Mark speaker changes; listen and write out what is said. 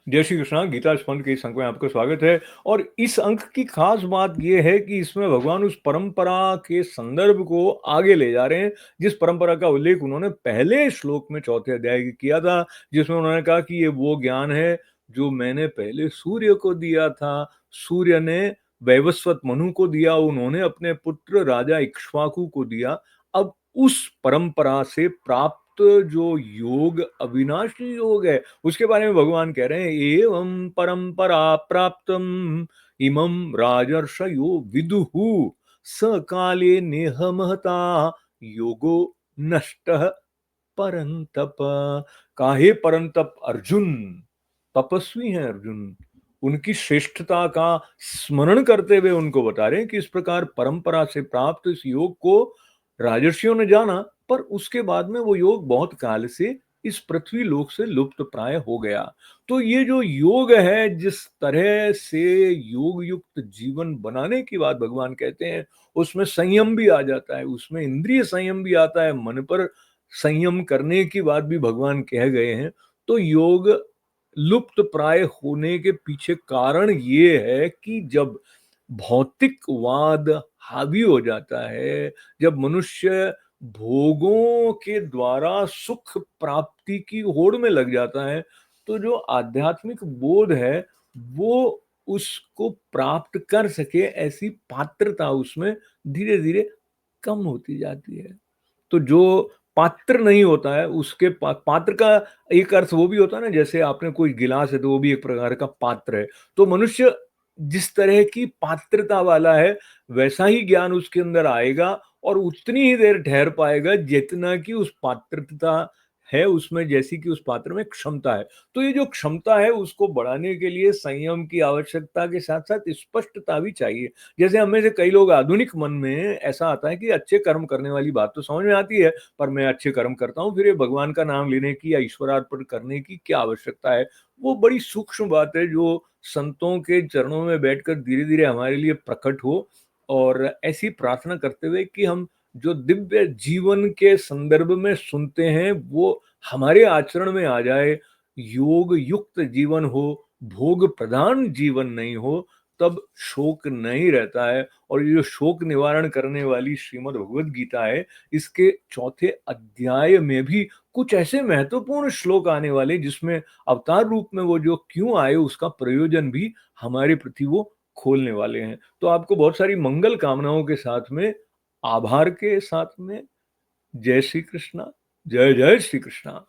Speaker 1: जय श्री कृष्णा। गीता स्पंद के इस अंक में आपका स्वागत है। और इस अंक की खास बात यह है कि इसमें भगवान उस परंपरा के संदर्भ को आगे ले जा रहे हैं जिस परंपरा का उल्लेख उन्होंने पहले श्लोक में चौथे अध्याय की किया था, जिसमें उन्होंने कहा कि ये वो ज्ञान है जो मैंने पहले सूर्य को दिया था। सूर्य ने वैवस्वत मनु को दिया, उन्होंने अपने पुत्र राजा इक्ष्वाकु को दिया। अब उस परंपरा से प्राप्त जो योग अविनाशी योग है उसके बारे में भगवान कह रहे हैं, एवं परंपरा प्राप्तम इमं राजर्षयो विदुहु स काले नेह महता योगो नष्टः परंतप। काहे परंतप? अर्जुन तपस्वी हैं। अर्जुन उनकी श्रेष्ठता का स्मरण करते हुए उनको बता रहे हैं कि इस प्रकार परंपरा से प्राप्त इस योग को राजर्षियों ने जाना, पर उसके बाद में वो योग बहुत काल से इस पृथ्वी लोक से लुप्त प्राय हो गया। तो ये जो योग है, जिस तरह से योग युक्त जीवन बनाने की बात भगवान कहते हैं, उसमें संयम भी आ जाता है, उसमें इंद्रिय संयम भी आता है, मन पर संयम करने की बात भी भगवान कह गए हैं। तो योग लुप्त प्राय होने के पीछे कारण ये है कि जब भौतिकवाद हावी हो जाता है, जब मनुष्य भोगों के द्वारा सुख प्राप्ति की होड़ में लग जाता है, तो जो आध्यात्मिक बोध है वो उसको प्राप्त कर सके ऐसी पात्रता उसमें धीरे धीरे कम होती जाती है। तो जो पात्र नहीं होता है उसके पात्र का एक अर्थ वो भी होता है ना, जैसे आपने कोई गिलास है तो वो भी एक प्रकार का पात्र है। तो मनुष्य जिस तरह की पात्रता वाला है वैसा ही ज्ञान उसके अंदर आएगा और उतनी ही देर ठहर पाएगा जितना कि उस पात्रता है उसमें, जैसी कि उस पात्र में क्षमता है। तो ये जो क्षमता है उसको बढ़ाने के लिए संयम की आवश्यकता के साथ साथ स्पष्टता भी चाहिए। जैसे हमें से कई लोग आधुनिक मन में ऐसा आता है कि अच्छे कर्म करने वाली बात तो समझ में आती है, पर मैं अच्छे कर्म करता हूँ, फिर ये भगवान का नाम लेने की या ईश्वरार्पण करने की क्या आवश्यकता है। वो बड़ी सूक्ष्म बात है जो संतों के चरणों में बैठकर धीरे धीरे हमारे लिए प्रकट हो। और ऐसी प्रार्थना करते हुए कि हम जो दिव्य जीवन के संदर्भ में सुनते हैं वो हमारे आचरण में आ जाए, योग युक्त जीवन हो, भोग प्रधान जीवन नहीं हो, तब शोक नहीं रहता है। और ये जो शोक निवारण करने वाली श्रीमद् भगवद गीता है, इसके चौथे अध्याय में भी कुछ ऐसे महत्वपूर्ण श्लोक आने वाले जिसमें अवतार रूप में वो जो क्यों आए उसका प्रयोजन भी हमारे प्रति वो खोलने वाले हैं। तो आपको बहुत सारी मंगल कामनाओं के साथ में, आभार के साथ में, जय श्री कृष्णा। जय जय श्री कृष्णा।